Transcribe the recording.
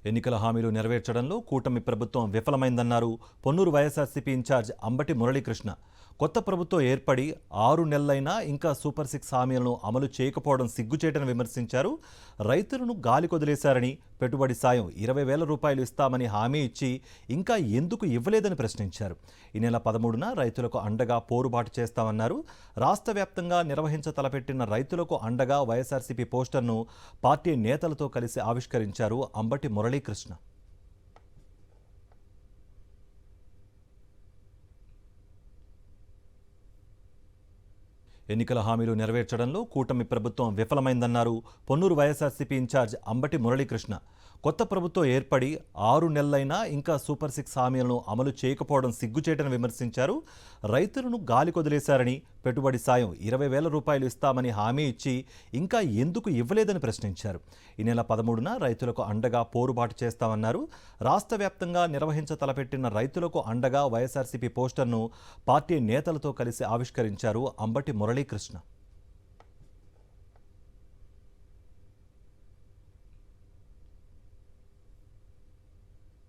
ఎన్నికల హామీలు నెరవేర్చడంలో కూటమి ప్రభుత్వం విఫలమైందన్నారు పొన్నూరు వైఎస్ఆర్సీపీ ఇన్ఛార్జ్ అంబటి మురళీకృష్ణ. కొత్త ప్రభుత్వం ఏర్పడి 6 నెలలైనా ఇంకా సూపర్ 6 హామీలను అమలు చేయకపోవడం సిగ్గుచేటని విమర్శించారు. రైతులను గాలికొదిలేశారని, పెట్టుబడి సాయం 20,000 రూపాయలు ఇస్తామని హామీ ఇచ్చి ఇంకా ఎందుకు ఇవ్వలేదని ప్రశ్నించారు. ఈ నెల 13న రైతులకు అండగా పోరుబాటు చేస్తామన్నారు. రాష్ట్ర వ్యాప్తంగా నిర్వహించతలపెట్టిన రైతులకు అండగా వైఎస్ఆర్సీపీ పోస్టర్ను పార్టీ నేతలతో కలిసి ఆవిష్కరించారు అంబటి మురళీకృష్ణ. ఎన్నికల హామీలు నెరవేర్చడంలో కూటమి ప్రభుత్వం విఫలమైందన్నారు పొన్నూరు వైఎస్ఆర్సీపీ ఇన్ఛార్జ్ అంబటి మురళీకృష్ణ. కొత్త ప్రభుత్వం ఏర్పడి 6 నెలలైనా ఇంకా సూపర్ 6 హామీలను అమలు చేయకపోవడం సిగ్గుచేటని విమర్శించారు. రైతులను గాలికొదిలేశారని, పెట్టుబడి సాయం 20,000 రూపాయలు ఇస్తామని హామీ ఇచ్చి ఇంకా ఎందుకు ఇవ్వలేదని ప్రశ్నించారు. ఈ నెల 13న రైతులకు అండగా పోరుబాటు చేస్తామన్నారు. రాష్ట్ర వ్యాప్తంగా నిర్వహించతలపెట్టిన రైతులకు అండగా వైఎస్ఆర్సీపీ పోస్టర్ను పార్టీ నేతలతో కలిసి ఆవిష్కరించారు అంబటి మురళీకృష్ణ.